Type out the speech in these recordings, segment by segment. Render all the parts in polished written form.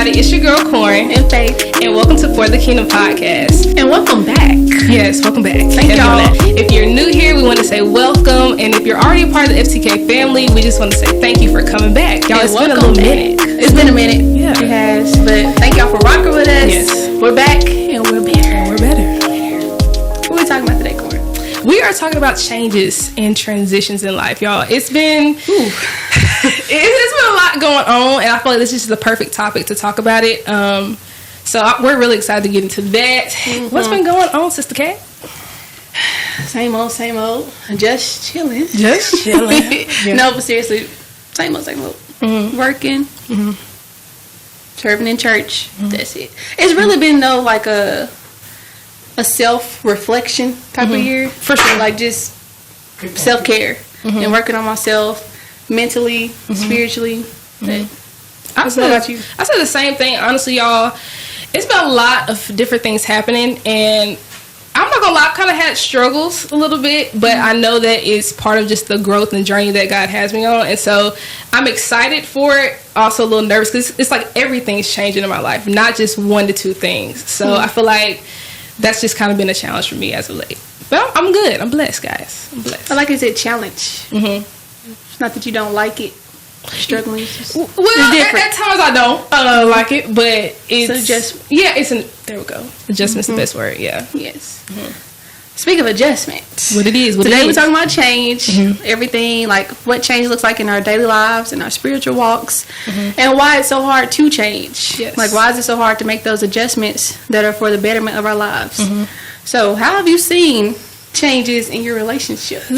It's your girl Corn and Faith, and welcome to For the Kingdom podcast. And welcome back. Yes, welcome back. Thank y'all. If you're new here, we want to say welcome, and if you're already a part of the FTK family, we just want to say thank you for coming back. Y'all, it's been a little minute. It's been a minute. Yeah, it has. But thank y'all for rocking with us. Yes, we're back and we're better. We're better. What are we talking about today, Corn? We are talking about changes and transitions in life, y'all. It's been it's been a lot going on, and I feel like this is the perfect topic to talk about it. So we're really excited to get into that. Mm-hmm. What's been going on, Sister Kat? Same old. Just chilling. Yeah. No, but seriously, same old. Mm-hmm. Working. Mm-hmm. Serving in church. Mm-hmm. That's it. It's really been though like a self-reflection type of year. For sure. Like just self-care and working on myself mentally, spiritually. I said the same thing. Honestly, y'all, it's been a lot of different things happening, and I'm not gonna lie, I kind of had struggles a little bit, but I know that it's part of just the growth and journey that God has me on, and so I'm excited for it. Also a little nervous because it's like everything's changing in my life, not just 1 to 2 things. So I feel like that's just kind of been a challenge for me as of late. But I'm good. I'm blessed, guys. I'm blessed. I like it said challenge. It's not that you don't like it. Struggling. At times I don't like it, but it's there we go. Adjustment's the best word. Yeah. Yes. Speaking of adjustments, today we're talking about change. Everything, like what change looks like in our daily lives and our spiritual walks, and why it's so hard to change. Yes. Like why is it so hard to make those adjustments that are for the betterment of our lives? So how have you seen changes in your relationships?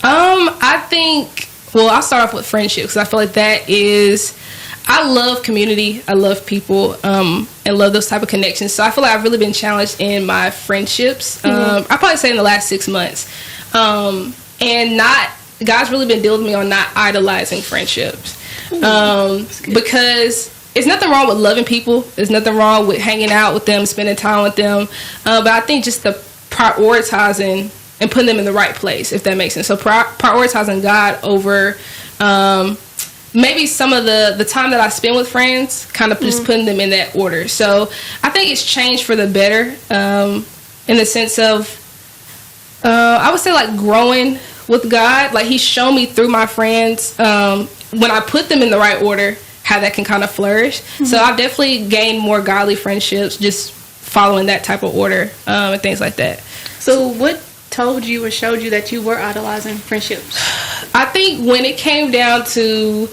I think, well, I'll start off with friendships. I feel like I love community. I love people, and love those type of connections. So I feel like I've really been challenged in my friendships. I'd probably say in the last 6 months. And God's really been dealing with me on not idolizing friendships. Because there's nothing wrong with loving people. There's nothing wrong with hanging out with them, spending time with them. But I think just the prioritizing and putting them in the right place, if that makes sense. So prioritizing God over maybe some of the time that I spend with friends, kind of just putting them in that order. So I think it's changed for the better in the sense of, I would say like growing with God. Like He's shown me through my friends, when I put them in the right order, how that can kind of flourish. So I've definitely gained more godly friendships just following that type of order and things like that. So what told you or showed you that you were idolizing friendships? I think when it came down to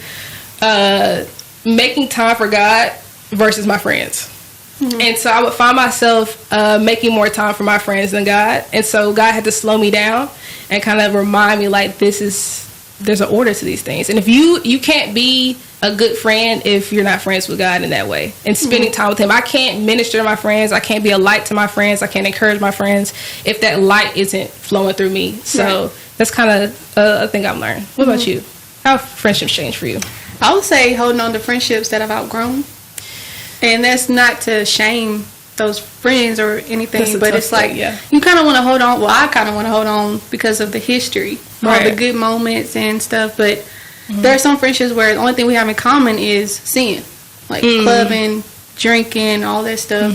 making time for God versus my friends. And so I would find myself making more time for my friends than God. And so God had to slow me down and kind of remind me like there's an order to these things. And if you can't be a good friend if you're not friends with God in that way and spending time with Him. I can't minister to my friends. I can't be a light to my friends. I can't encourage my friends if that light isn't flowing through me. So that's kind of a thing I've learned. What about you? How have friendships changed for you? I would say holding on to friendships that I've outgrown. And that's not to shame those friends or anything, but it's like you kind of want to hold on. Well, I kind of want to hold on because of the history, all the good moments and stuff, but there are some friendships where the only thing we have in common is sin, like clubbing, drinking, all that stuff.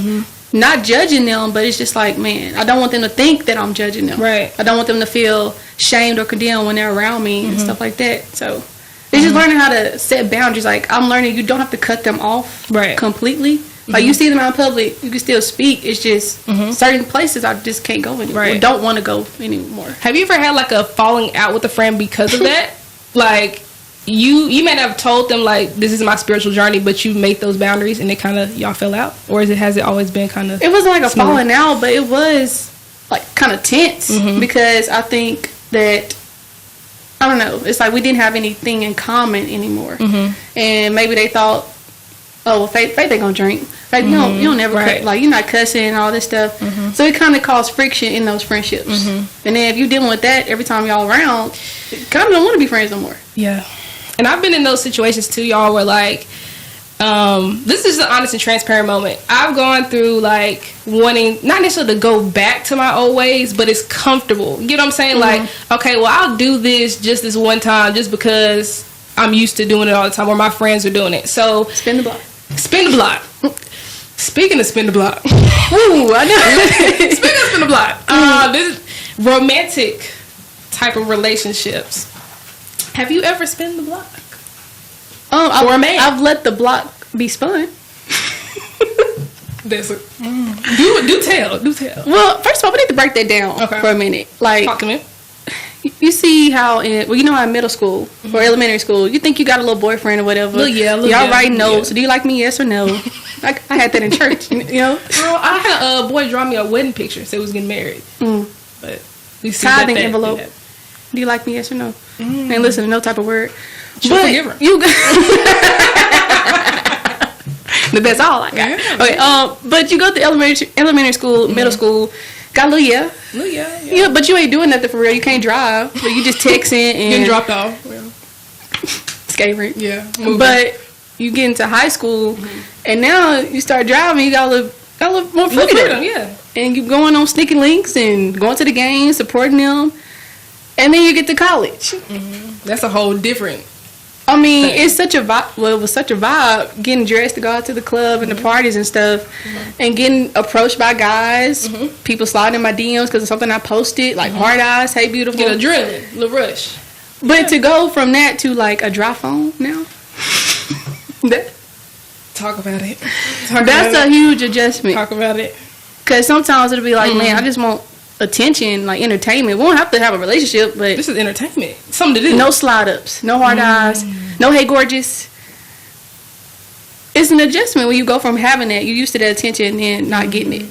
not judging them, but it's just like, man, I don't want them to think that I'm judging them. Right. I don't want them to feel shamed or condemned when they're around me and stuff like that. So it's just learning how to set boundaries. Like, I'm learning you don't have to cut them off completely. Like, you see them out in public, you can still speak. It's just certain places I just can't go anymore. Or don't want to go anymore. Have you ever had like a falling out with a friend because of that? Like, you may not have told them like, this is my spiritual journey, but you made those boundaries and it kind of, y'all fell out? Or has it always been kind of... It wasn't like a falling out, but it was like kind of tense because I think that, I don't know, it's like we didn't have anything in common anymore. And maybe they thought, oh, well, Faith ain't gonna drink. Faith, you don't never cut, like, you're not cussing and all this stuff. So it kind of caused friction in those friendships. And then if you're dealing with that every time y'all around, you kind of don't want to be friends no more. Yeah. And I've been in those situations too, y'all, where like, this is an honest and transparent moment. I've gone through like wanting, not necessarily to go back to my old ways, but it's comfortable. You know what I'm saying? Like, okay, well, I'll do this just this one time just because I'm used to doing it all the time, or my friends are doing it. So spin the block. Spin the block. Speaking of spin the block. Ooh, I know. Speaking of spin the block. This is romantic type of relationships. Have you ever spin the block? For a man? I've let the block be spun. That's a, do tell. Well, first of all, we need to break that down for a minute. Like, talk to me. You see how you know how in middle school or elementary school, you think you got a little boyfriend or whatever. Y'all writing notes. Do you like me? Yes or no? I had that in church. You know. Girl, I had a boy draw me a wedding picture. Say he was getting married. But you see tithing envelope. Do you like me? Yes or no? Ain't listen to no type of word. She'll forgive her. That's all I got. Yeah. Okay. But you go to elementary school, middle school. Got a little yeah, but you ain't doing nothing for real. You can't drive, but you just texting and getting dropped off. Skate rink. Yeah, but you get into high school, and now you start driving. You got a little more freedom. Yeah, and you going on sneaking links and going to the games, supporting them, and then you get to college. That's a whole different. I mean, it's such a vibe. Well, it was such a vibe getting dressed to go out to the club and the parties and stuff, and getting approached by guys. People sliding in my DMs because of something I posted, like hard eyes, hey beautiful. Get adrenaline, little rush. But to go from that to like a dry phone now, talk about it. That's a huge adjustment. Talk about it. Because sometimes it'll be like, man, I just want attention, like entertainment. We won't have to have a relationship, but this is entertainment. Something to do. No slide ups, no hard eyes, no hey gorgeous. It's an adjustment when you go from having that, you're used to that attention and then not getting it.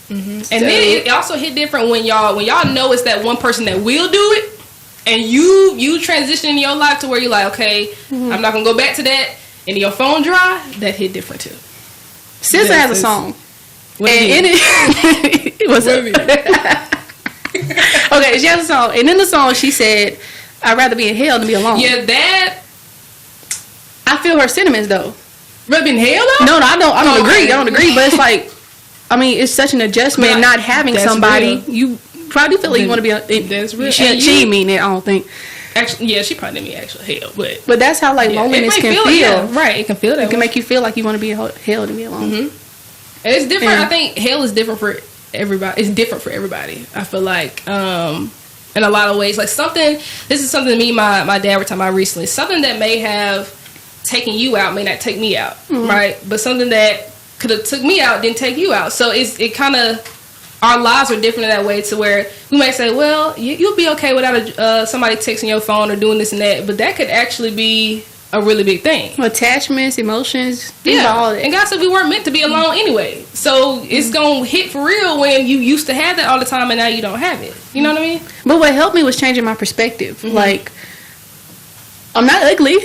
So, and then it also hit different when y'all know it's that one person that will do it, and you transition in your life to where you're like, okay, I'm not gonna go back to that, and your phone dry. That hit different too. SZA has a song. And in it was okay, she has a song, and in the song she said, "I'd rather be in hell than be alone." Yeah, that. I feel her sentiments though. Rather be in hell though? No, I don't agree. I don't agree, but it's like, I mean, it's such an adjustment not having somebody. Real. You probably feel like you want to be. That's real. She didn't mean it. I don't think. Actually, yeah, she probably didn't mean actual hell, but that's how like loneliness can feel. Right, it can feel that. It can make you feel like you want to be in hell to be alone. And it's different. I think hell is different for everybody. It's different for everybody. I feel like, in a lot of ways, like this is something me and my dad were talking about recently. Something that may have taken you out may not take me out, right? But something that could have took me out didn't take you out. So it kind of, our lives are different in that way to where we may say, well, you'll be okay without somebody texting your phone or doing this and that, but that could actually be a really big thing. Attachments, emotions, all that. And God said we weren't meant to be alone anyway. So it's gonna hit for real when you used to have that all the time and now you don't have it. You know what I mean? But what helped me was changing my perspective. Like, I'm not ugly.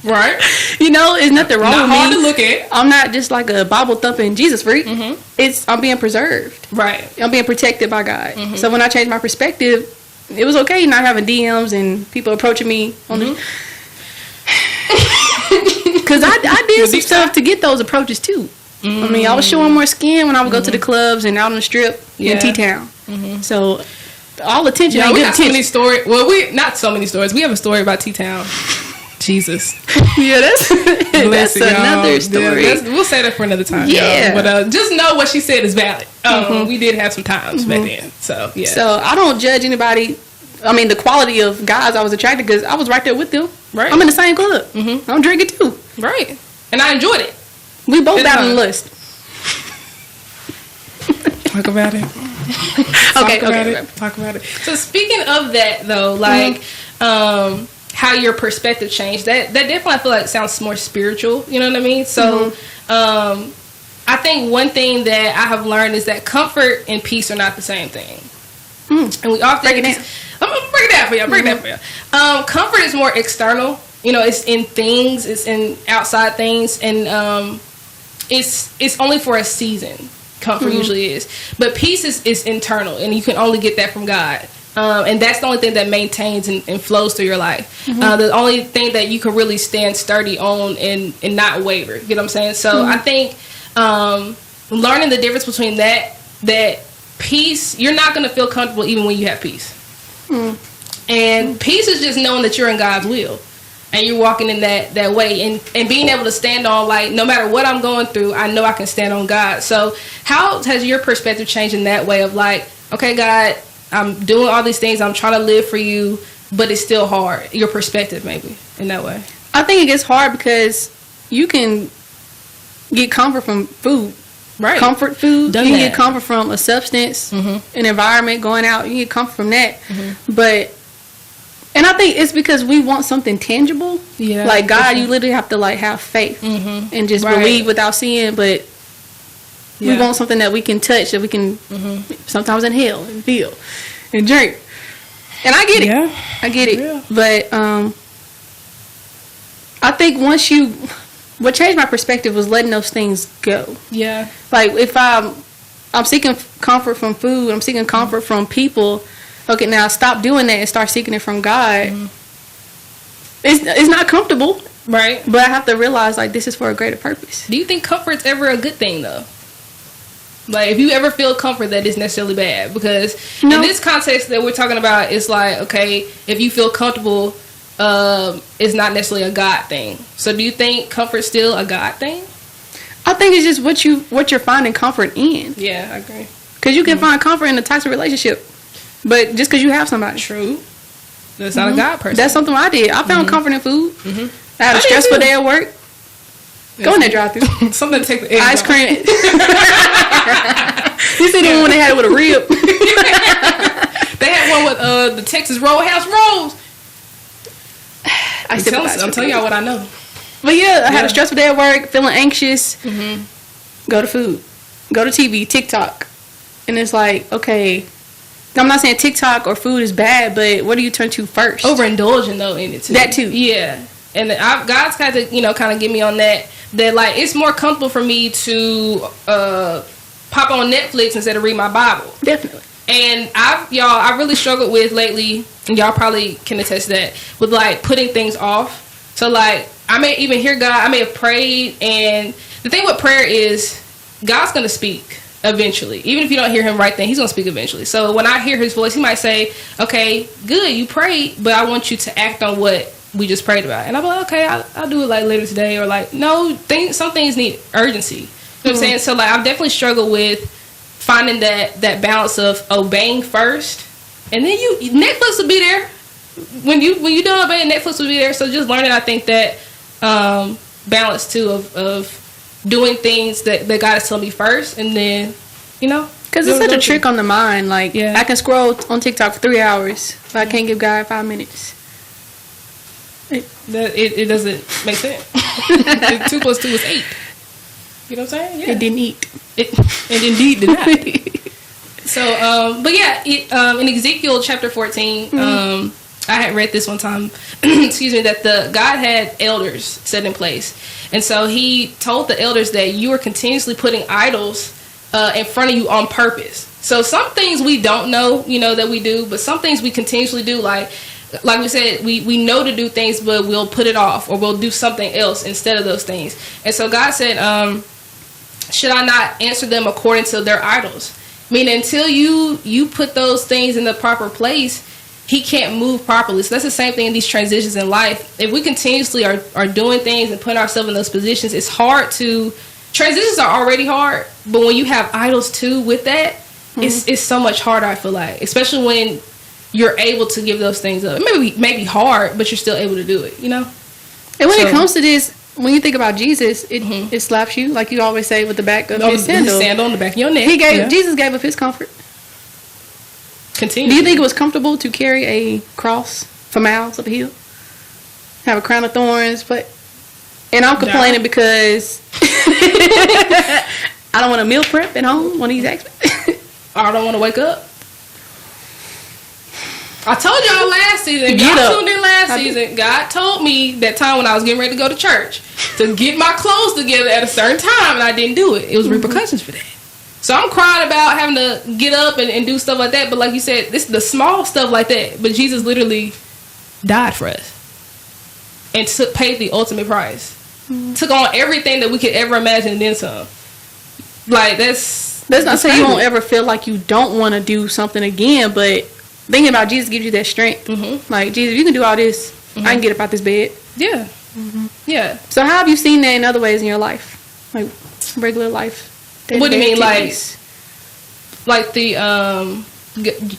Right. You know, there's nothing wrong with me. Not hard to look at. I'm not just like a Bible thumping Jesus freak. I'm being preserved. Right. I'm being protected by God. So when I changed my perspective, it was okay not having DMs and people approaching me on the because I did some stuff to get those approaches too. I mean, I was showing more skin when I would go to the clubs and out on the strip in T-Town. So all attention ain't good attention. So many stories. Well, we not so many stories. We have a story about T-Town. Jesus. Yeah, that's another story. Yeah, we'll say that for another time. Yeah. But just know what she said is valid. We did have some times back then. So, yeah. So, I don't judge anybody. I mean, the quality of guys I was attracted because I was right there with them. Right. I'm in the same club. I'm drinking too. Right. And I enjoyed it. We both battling lust. Talk about it. Talk about it. So speaking of that, though, like how your perspective changed, that definitely I feel like sounds more spiritual. You know what I mean? So I think one thing that I have learned is that comfort and peace are not the same thing. And we often break it down. I'm gonna break it down for you. Break it down for you. Comfort is more external. You know, it's in things. It's in outside things, and it's only for a season. Comfort usually is, but peace is internal, and you can only get that from God. And that's the only thing that maintains and flows through your life. The only thing that you can really stand sturdy on and not waver. You know what I'm saying? So I think learning the difference between that peace, you're not going to feel comfortable even when you have peace. And peace is just knowing that you're in God's will. And you're walking in that way and being able to stand on, like, no matter what I'm going through, I know I can stand on God. So how has your perspective changed in that way of like, okay, God, I'm doing all these things, I'm trying to live for you, but it's still hard. Your perspective maybe in that way. I think it gets hard because you can get comfort from food. Right. Comfort food. Done you can that. get comfort from a substance, an environment, going out. You can get comfort from that. And I think it's because we want something tangible. Yeah. Like God, you literally have to like have faith and just believe without seeing. But we want something that we can touch, that we can sometimes inhale and feel and drink. And I get it. Yeah. I get it. Yeah. But I think what changed my perspective was letting those things go. Yeah. Like if I'm seeking comfort from food, I'm seeking comfort from people. Okay, now stop doing that and start seeking it from God. It's not comfortable. Right. But I have to realize, like, this is for a greater purpose. Do you think comfort's ever a good thing, though? Like, if you ever feel comfort, that is necessarily bad. Because in this context that we're talking about, it's like, okay, if you feel comfortable, it's not necessarily a God thing. So do you think comfort's still a God thing? I think it's just what you're finding comfort in. Yeah, I agree. Because you can find comfort in a toxic relationship. But just because you have somebody. True. That's not a God person. That's something I did. I found comfort in food. I had a stressful day at work. Go in there, drive through. Something to take the egg ice off. cream. You see the one when they had it with a rib? They had one with the Texas Roadhouse rolls. I'm telling y'all what I know. But yeah, I had a stressful day at work, feeling anxious. Go to food. Go to TV, TikTok. And it's like, okay, I'm not saying TikTok or food is bad, but what do you turn to first? Overindulging though in it too. That too. Yeah. And God's got to, kind of get me on that like it's more comfortable for me to pop on Netflix instead of read my Bible. Definitely. And I really struggled with lately, and y'all probably can attest to that, with like putting things off. So like I may even hear God, I may have prayed, and the thing with prayer is God's gonna speak eventually. Even if you don't hear him right then, he's gonna speak eventually. So when I hear his voice, he might say, okay, good, you prayed, but I want you to act on what we just prayed about. And I'm like, okay, I'll do it like later today, or like, no, some things need urgency. You know what I'm saying? So like I've definitely struggled with finding that balance of obeying first, and then Netflix will be there. When you done obeying, Netflix will be there. So just learning, I think that balance too of doing things that God is telling me first, and then because it's such a trick on the mind. Like I can scroll on TikTok for 3 hours, but I can't give God 5 minutes. It doesn't make sense. 2 + 2 is 8. You know what I'm saying? Yeah. It didn't eat. It indeed did not. So, but yeah, in Ezekiel chapter 14, I had read this one time. Excuse me, that God had elders set in place, and so He told the elders that you are continuously putting idols in front of you on purpose. So some things we don't know, that we do, but some things we continuously do, like we said, we know to do things, but we'll put it off, or we'll do something else instead of those things. And so God said, should I not answer them according to their idols? I mean, until you put those things in the proper place, he can't move properly. So that's the same thing in these transitions in life. If we continuously are doing things and putting ourselves in those positions, it's hard to... Transitions are already hard, but when you have idols too with that, it's so much harder, I feel like. Especially when you're able to give those things up. It may be hard, but you're still able to do it, you know? And when it comes to this, when you think about Jesus, it slaps you, like you always say, with the back of his sandal. Sandal on the back of your neck. Jesus gave up his comfort. Continue. Do you think it was comfortable to carry a cross for miles up a hill? Have a crown of thorns, and I'm complaining because I don't want to meal prep at home when he's asking me. I don't want to wake up. I told y'all last season, y'all tuned in last season, God told me that time when I was getting ready to go to church to get my clothes together at a certain time, and I didn't do it. It was repercussions for that. So I'm crying about having to get up and do stuff like that, but like you said, this is the small stuff like that, but Jesus literally died for us and paid the ultimate price. Took on everything that we could ever imagine and then some. Like, that's not saying you won't ever feel like you don't want to do something again, but thinking about Jesus gives you that strength. Like, Jesus, you can do all this. I can get up out this bed. Yeah. Yeah. So how have you seen that in other ways in your life? Like, regular life? What do you mean? Like the,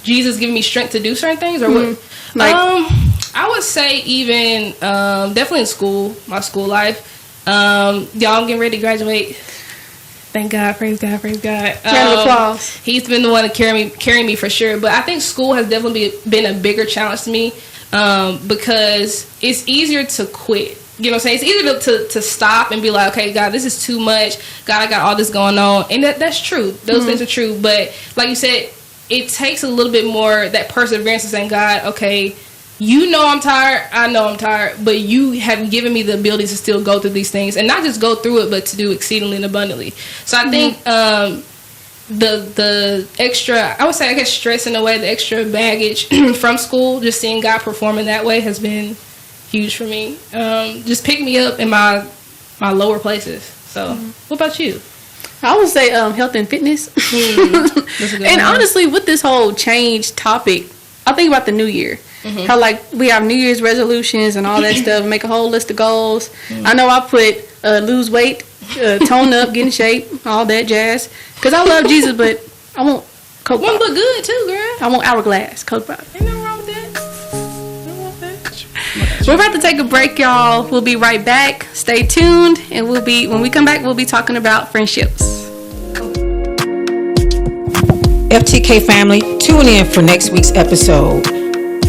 Jesus giving me strength to do certain things? Or what? Like, I would say even, definitely in school, my school life. Y'all, I'm getting ready to graduate. Thank God, praise God, praise God. Round of applause. He's been the one to carry me for sure. But I think school has definitely been a bigger challenge to me because it's easier to quit. You know what I'm saying? It's easier to stop and be like, okay, God, this is too much. God, I got all this going on. And that's true. Those things are true. But like you said, it takes a little bit more that perseverance of saying, God, okay, you know I'm tired. I know I'm tired. But you have given me the ability to still go through these things. And not just go through it, but to do exceedingly and abundantly. So I think the extra, I would say, I guess, stress in a way, the extra baggage from school, just seeing God perform in that way has been huge for me. Just pick me up in my lower places. So what about you? I would say health and fitness. And honestly, with this whole change topic, I think about the new year. How like we have New Year's resolutions and all that stuff, make a whole list of goals. I know I put lose weight, tone up, get in shape, all that jazz. Because I love Jesus, but I want Coke. Want to look good too, girl. I want Hourglass, Coke Pop. Ain't nothing wrong with that. We're about to take a break, y'all. We'll be right back. Stay tuned, and when we come back, we'll be talking about friendships. FTK family, tune in for next week's episode.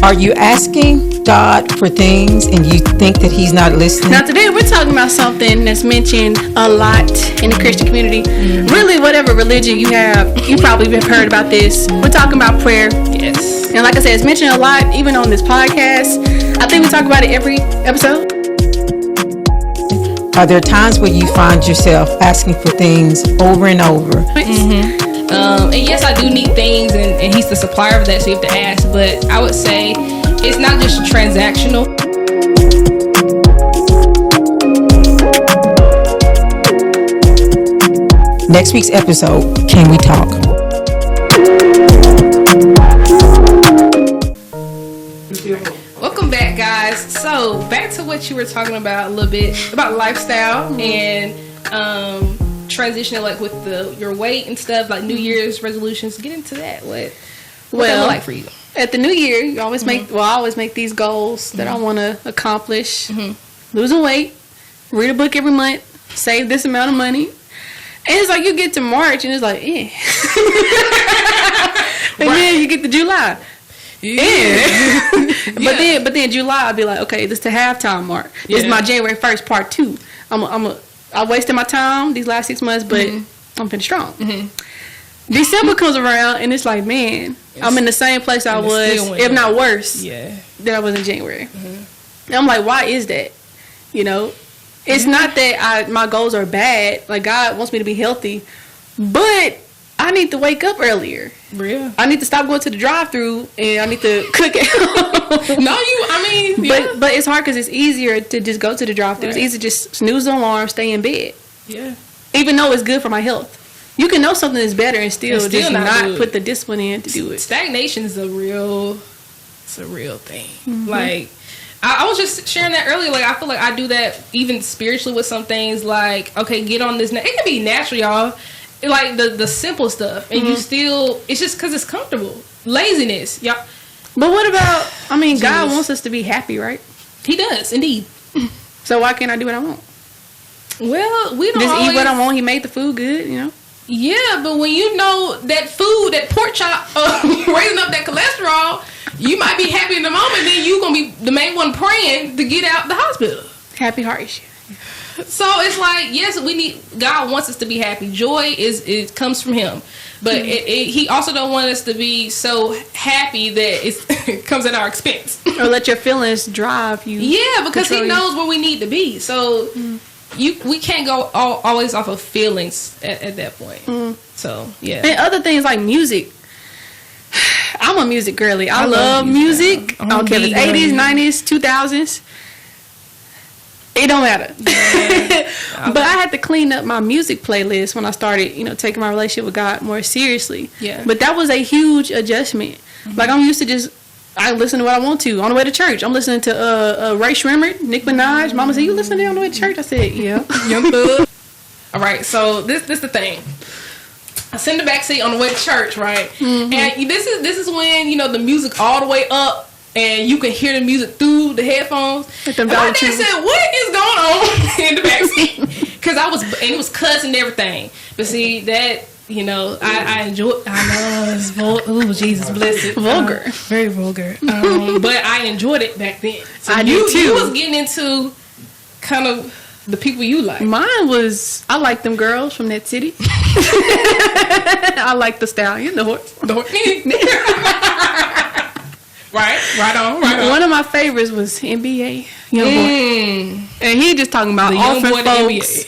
Are you asking God for things and you think that He's not listening? Now today we're talking about something that's mentioned a lot in the Christian community. Really, whatever religion you have, you probably have heard about this. We're talking about prayer. Yes. And like I said, it's mentioned a lot, even on this podcast. I think we talk about it every episode. Are there times where you find yourself asking for things over and over? And yes, I do need things, and He's the supplier of that, so you have to ask. But I would say it's not just transactional. Next week's episode, Can We Talk? Welcome back, guys. So back to what you were talking about a little bit about lifestyle and transitioning, like with your weight and stuff, like New Year's resolutions. Get into that. What that look like for you? At the New Year, you always make. Well, I always make these goals that I want to accomplish. Losing weight, read a book every month, save this amount of money, and it's like you get to March and it's like, and then you get to July. But then July I'll be like, okay, this is the halftime mark. This is my January 1st part 2. I wasted my time these last 6 months, but I'm feeling strong. December comes around and it's like, man, I'm in the same place I was, if not worse, than I was in January. And I'm like, why is that? You know, it's not that my goals are bad. Like, God wants me to be healthy, but I need to wake up earlier. Real. I need to stop going to the drive-thru and I need to cook it. But it's hard because it's easier to just go to the drive-thru. Right. It's easier to just snooze the alarm, stay in bed. Yeah. Even though it's good for my health. You can know something is better and still just not put the discipline in to do it. Stagnation is a real It's a real thing. Like, I was just sharing that earlier. Like, I feel like I do that even spiritually with some things. Like, okay, get on this. It can be natural, y'all. Like, the simple stuff. And you still, it's just because it's comfortable. Laziness, y'all. But what about, I mean, God wants us to be happy, right? He does, indeed. So why can't I do what I want? Well, we don't Just always eat what I want. He made the food good, you know? Yeah, but when you know that food, that pork chop, raising up that cholesterol, you might be happy in the moment, then you going to be the main one praying to get out the hospital. Happy heart issue. So it's like, yes, God wants us to be happy. Joy it comes from Him. But He also don't want us to be so happy that it comes at our expense. Or let your feelings drive you. Yeah, because He knows where we need to be. So we can't go always off of feelings at that point. So, yeah. And other things like music. I'm a music girly. I love music. I don't care if it's 80s, 90s, 2000s. It don't matter. Yeah. But I had to clean up my music playlist when I started, taking my relationship with God more seriously. Yeah. But that was a huge adjustment. Like, I'm used to I listen to what I want to on the way to church. I'm listening to Ray Shrimmer, Nicki Minaj. Mama said, "You listen to that on the way to church?" I said, "Yeah." Young Thug. All right, so this the thing. I sit in the back seat on the way to church, right? And this is when the music all the way up, and you can hear the music through the headphones. And my dad said, "What is going on in the back seat?" Because it was cussing and everything. But see that. I enjoy. I know it's Jesus bless it. Vulgar, very vulgar. But I enjoyed it back then. So I do too. You was getting into kind of the people you like. Mine was I like them girls from that city. I like the stallion, the horse. Right on. One of my favorites was NBA Youngboy, and he just talking about orphan folks.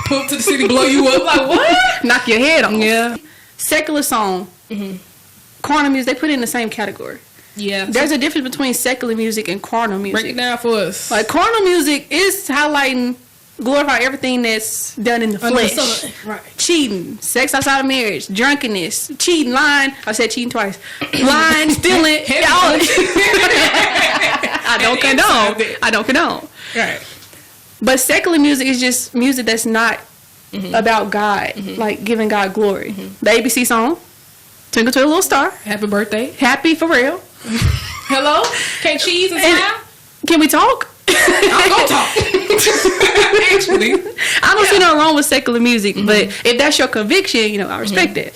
Pull up to the city, blow you up. Like, what? Knock your head off. Yeah. Secular song. Carnal music, they put it in the same category. Yeah. There's a difference between secular music and carnal music. Break it down for us. Like, carnal music is highlighting, glorifying everything that's done in the flesh. Right. Cheating, sex outside of marriage, drunkenness, cheating, lying. I said cheating twice. Lying, stealing. I don't condone. Right. But secular music is just music that's not about God, like giving God glory. The ABC song, Twinkle Twinkle Little Star. Happy birthday. Happy for real. Hello? Can't cheese and smile? Can we talk? I'm going to talk. Actually. I don't see nothing wrong with secular music, but if that's your conviction, I respect it.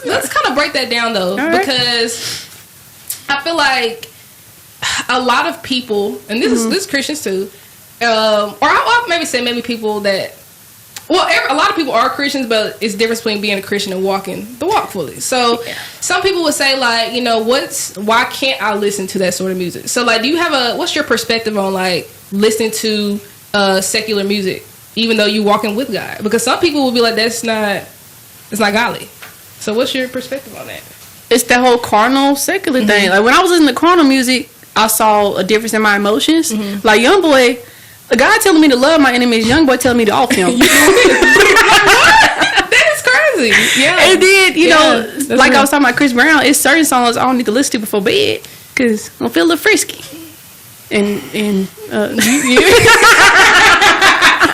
Let's kind of break that down, though, because I feel like a lot of people, and this is Christians too, or I'll maybe people that, a lot of people are Christians, but it's difference between being a Christian and walking the walk fully. So some people would say, like, why can't I listen to that sort of music? So, like, what's your perspective on, like, listening to secular music, even though you're walking with God? Because some people will be like, it's not godly. So what's your perspective on that? It's the whole carnal secular thing. Like, when I was listening to carnal music, I saw a difference in my emotions. Like, Youngboy, the guy telling me to love my enemies, Youngboy telling me to off him. That is crazy. Yeah. And then, like I was talking about Chris Brown, it's certain songs I don't need to listen to before bed because I feel a little frisky. And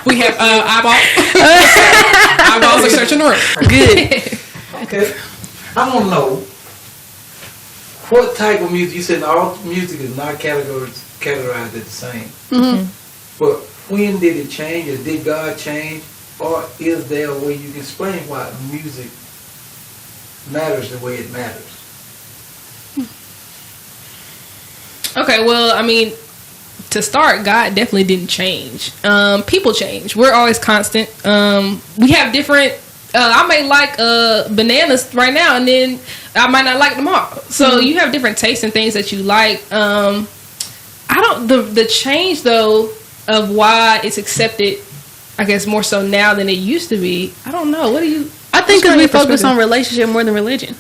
we have eyeballs are searching the room. Good. Okay. I want to know what type of music. You said all music is not categorized as the same. But when did it change, or did God change, or is there a way you can explain why music matters the way it matters? Okay, well, I mean, to start, God definitely didn't change. People change. We're always constant. We have different. I may like bananas right now, and then I might not like tomorrow. So you have different tastes and things that you like. The change though of why it's accepted, I guess more so now than it used to be. I don't know. What do you? I think because we focus on relationship more than religion.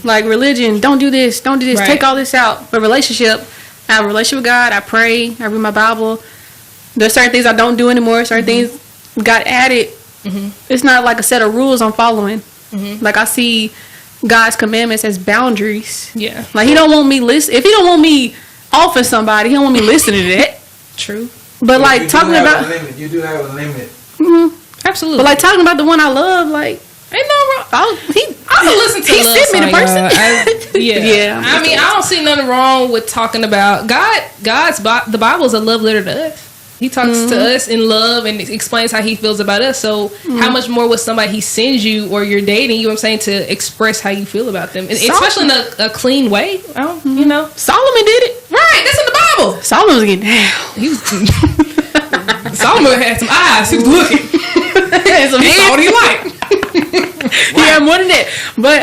Like religion, don't do this, right. Take all this out. But relationship, I have a relationship with God. I pray. I read my Bible. There's certain things I don't do anymore. Certain things got added. It's not like a set of rules I'm following. Like I see God's commandments as boundaries. Yeah. Like he don't want me listen. If he don't want me off of somebody, he don't want me listening to that. True. But like talking about, you do have a limit. Absolutely. but like talking about the one I love, like ain't no wrong. I can listen to he love sent me the song, person. y'all. Yeah. I mean, I don't see nothing wrong with talking about the Bible is a love letter to us. He talks to us in love and explains how he feels about us. So how much more would somebody he sends you or you're dating, you know what I'm saying, to express how you feel about them, especially in a clean way. You know, Solomon did it. right? That's in the Bible. Solomon was getting down. He was. Solomon had some eyes. He was looking. Some He saw what he liked. Yeah, more than that. But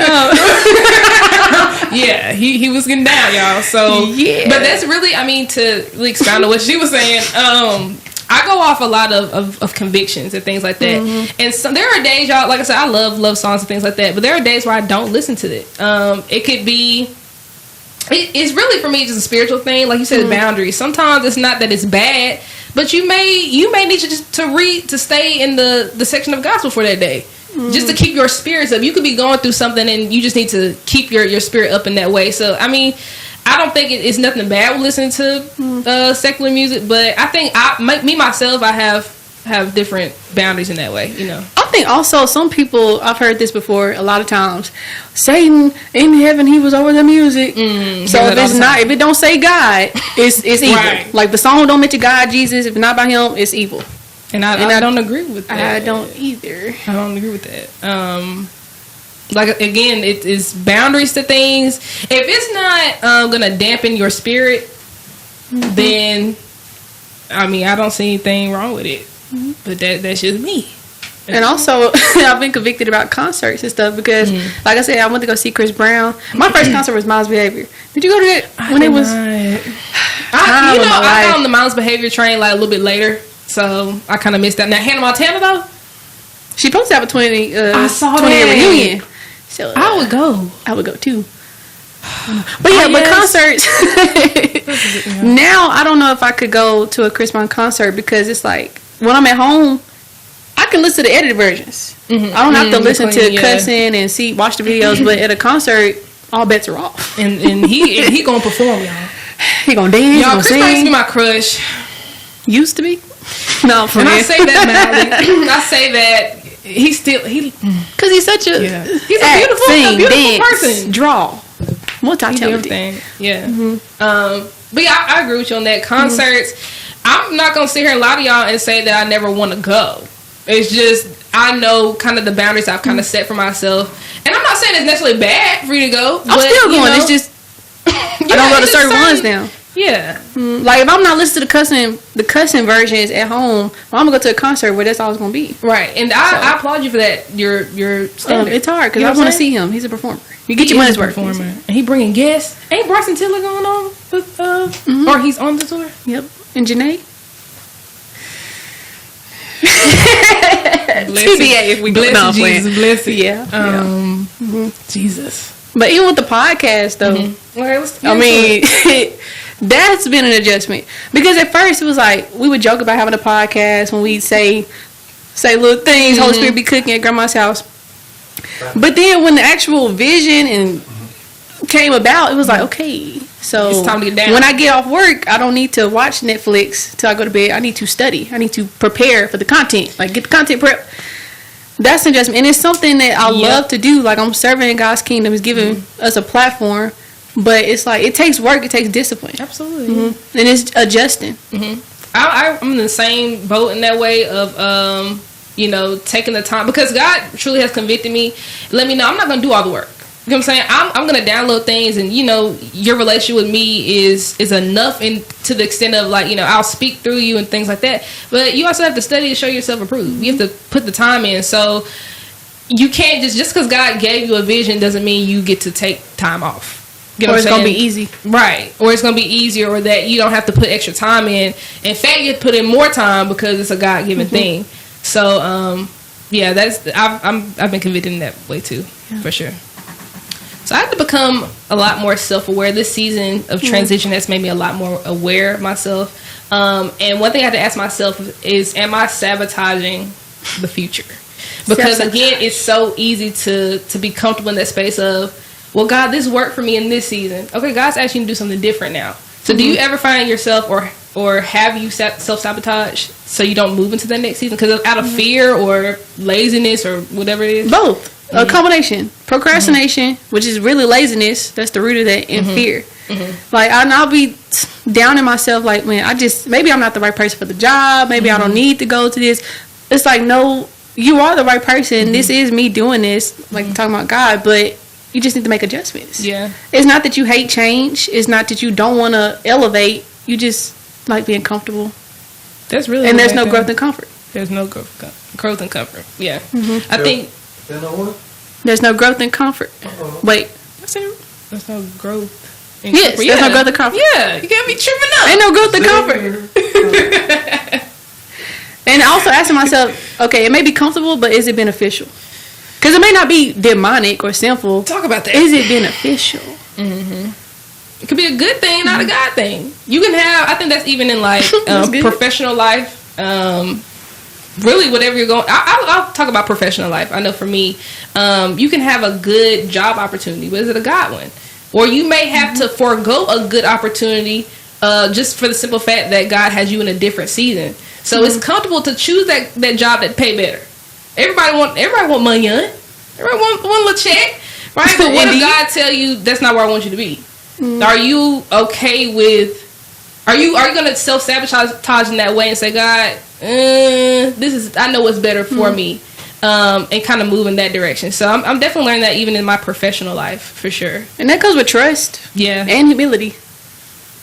Yeah, he was getting down, y'all. So Yeah. but that's really, I mean, to really expound on what she was saying. I go off a lot of convictions and things like that. And so there are days, y'all. Like I said, I love songs and things like that. But there are days where I don't listen to it. It could be. It's really, for me, just a spiritual thing. Like you said, boundaries. Sometimes it's not that it's bad, but you may need to stay in the section of gospel for that day. Just to keep your spirits up. You could be going through something and you just need to keep your spirit up in that way. So, I mean, I don't think it's nothing bad with listening to secular music, but I think myself, I have different boundaries in that way, you know. I think also some people, I've heard this before a lot of times, Satan in heaven, he was over the music. So if it don't say God, it's evil. Right. Like the song don't mention God, Jesus, if it's not by him, it's evil. And I don't agree with that. I don't either. I don't agree with that. Like, again, it is boundaries to things. If it's not gonna dampen your spirit, then I mean, I don't see anything wrong with it. But that's just me. And also, I've been convicted about concerts and stuff because, like I said, I went to go see Chris Brown. My first concert was Miles Behavior. Did you go to that when it was? I I got on the Miles Behavior train like a little bit later, so I kind of missed that. Now Hannah Montana though, She supposed to have a 20. I saw 20 that. reunion. So I would go. I would go too. But yeah, but concerts. Now I don't know if I could go to a Chris Brown concert because it's like when I'm at home, I can listen to the edited versions. I don't have to listen to cussing and watch the videos. But at a concert, all bets are off. And he gonna perform, y'all. He gonna dance. Y'all, Chris Chris Brown used to be my crush. Used to be. No, for And real. I say that mildly. I say that because he's such a he's a beautiful person. Draw. Multi-talented. Everything. Yeah. But yeah, I agree with you on that. Concerts. I'm not gonna sit here and lie to y'all and say that I never want to go. It's just I know kind of the boundaries I've kind of set for myself, and I'm not saying it's necessarily bad for you to go. I'm still going. It's just I don't go to certain ones now. Yeah. Like if I'm not listening to the cussing versions at home, I'm gonna go to a concert where that's all it's gonna be. Right. And I applaud you for that. Your standard. It's hard because You know I want to see him. He's a performer. You get your money's worth. And he bringing guests. Ain't Bryson Tiller going on with or he's on the tour? Yep. And Janae. TBA if we bless no, Jesus, bless it. Yeah. Jesus. But even with the podcast though, I mean, that's been an adjustment because at first it was like we would joke about having a podcast when we say little things. Holy Spirit be cooking at grandma's house. But then when the actual vision and came about, it was like, okay, so it's time to get down. When I get off work, I don't need to watch Netflix till I go to bed. I need to study. I need to prepare for the content, like get the content prep. That's an adjustment, and it's something that I love to do. Like I'm serving in God's kingdom, is giving us a platform, but it's like it takes work, it takes discipline. Absolutely, and it's adjusting. I'm in the same boat in that way of taking the time because God truly has convicted me. Let me know I'm not going to do all the work. You know what I'm saying? I'm going to download things, and your relationship with me is enough, and to the extent of like I'll speak through you and things like that. But you also have to study to show yourself approved. You have to put the time in. So you can't just because God gave you a vision doesn't mean you get to take time off. You know or it's going to be easy. Right. Or it's going to be easier, or that you don't have to put extra time in. In fact, you put in more time because it's a God-given thing. So, I've been convicted in that way too, for sure. So I have to become a lot more self-aware. This season of transition has made me a lot more aware of myself. And one thing I have to ask myself is, am I sabotaging the future? Because again, it's so easy to be comfortable in that space of, well, God, this worked for me in this season. Okay, God's asking you to do something different now. So do you ever find yourself or have you self-sabotage so you don't move into the next season? Because out of fear or laziness or whatever it is? Both. A combination. Procrastination, which is really laziness. That's the root of that. And fear. Like, I'll be down in myself. Like, man, maybe I'm not the right person for the job. Maybe I don't need to go to this. It's like, no, you are the right person. This is me doing this. Like, talking about God. But you just need to make adjustments. Yeah. It's not that you hate change. It's not that you don't want to elevate. You just like being comfortable. That's really. And there's no growth and comfort. There's no growth and comfort. Yeah. I think. There's no what? There's no growth and comfort. Wait. There's no growth. Yes, there's no growth and comfort. Yeah, you can't be tripping up. Ain't no growth and comfort. And also asking myself, okay, it may be comfortable, but is it beneficial? Because it may not be demonic or sinful. Talk about that. Is it beneficial? It could be a good thing, not a God thing. You can have, I think that's even in like professional life. Really, whatever you're going, I'll talk about professional life. I know for me, you can have a good job opportunity, but is it a God one? Or you may have to forego a good opportunity just for the simple fact that God has you in a different season. So it's comfortable to choose that job that pay better. Everybody want money, huh? Everybody want one little check, right? But what if God tell you that's not where I want you to be? Are you okay with? Are you going to self-sabotage in that way and say, God, I know what's better for me, and kind of move in that direction. So I'm definitely learning that even in my professional life, for sure. And that comes with trust, and humility.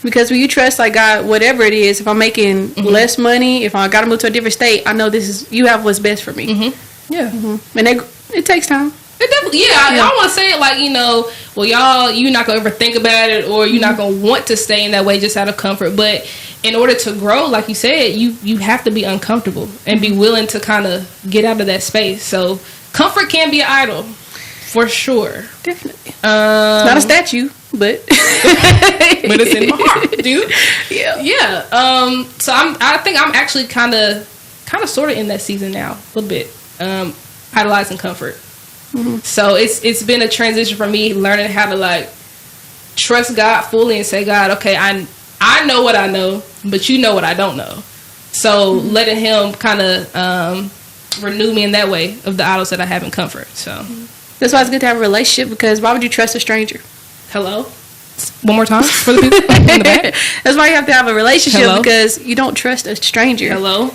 Because when you trust, like, God, whatever it is, if I'm making less money, if I got to move to a different state, I know you have what's best for me. Yeah, and it takes time. It definitely, I don't want to say it like, well, you're not going to ever think about it, or you're not going to want to stay in that way just out of comfort. But in order to grow, like you said, you have to be uncomfortable and be willing to kind of get out of that space. So comfort can be an idol, for sure. Definitely. Not a statue, but but it's in my heart, dude. Yeah. So I think I'm actually kind of sort of in that season now, a little bit, idolizing comfort. So it's been a transition for me, learning how to like trust God fully and say, God, okay, I know what I know, but you know what I don't know. So letting Him kind of renew me in that way of the idols that I have in comfort. So that's why it's good to have a relationship, because why would you trust a stranger? Hello? One more time for the people in the back. That's why you have to have a relationship, because you don't trust a stranger. Hello?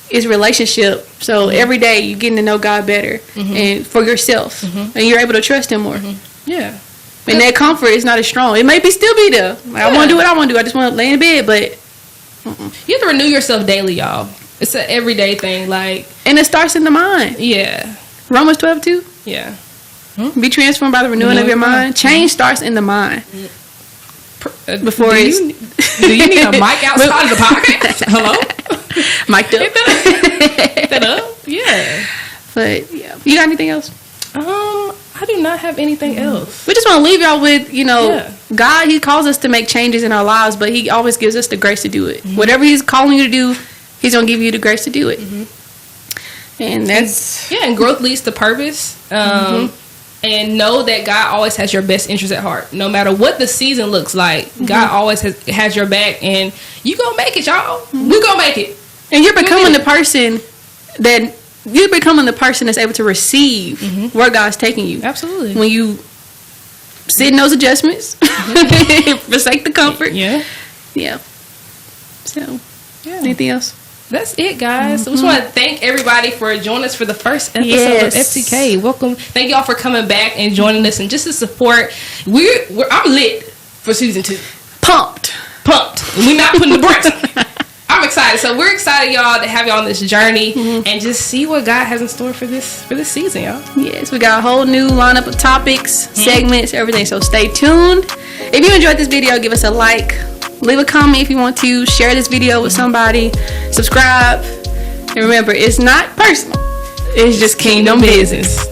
It's relationship. So every day you're getting to know God better and for yourself, and you're able to trust Him more. Yeah. And that comfort is not as strong. It may still be there. Like, I want to do what I want to do. I just want to lay in bed, but you have to renew yourself daily, y'all. It's an everyday thing, like, and it starts in the mind. Yeah. Romans 12:2. Yeah. Be transformed by the renewing of your mind. Change starts in the mind. Before do you need a mic outside of the podcast? Hello? Mic'd up. Hit that up. Yeah. But yeah. You got anything else? I do not have anything else. We just want to leave y'all with, God, He calls us to make changes in our lives, but He always gives us the grace to do it. Whatever He's calling you to do, He's going to give you the grace to do it. And that's... and growth leads to purpose. And know that God always has your best interest at heart. No matter what the season looks like, God always has your back, and you gonna make it, y'all. We gonna make it. And you're becoming the person that's able to receive where God's taking you. Absolutely. When you sit in those adjustments, forsake the comfort. Yeah. So, anything else? That's it, guys. So we just want to thank everybody for joining us for the first episode of FTK. Welcome. Thank y'all for coming back and joining us, and just to support. I'm lit for season 2. Pumped. We're not putting the brakes on. I'm excited. So we're excited, y'all, to have y'all on this journey and just see what God has in store for this season, y'all. Yes, we got a whole new lineup of topics, segments, everything. So stay tuned. If you enjoyed this video, give us a like. Leave a comment if you want to. Share this video with somebody. Subscribe. And remember, it's not personal. It's just kingdom business.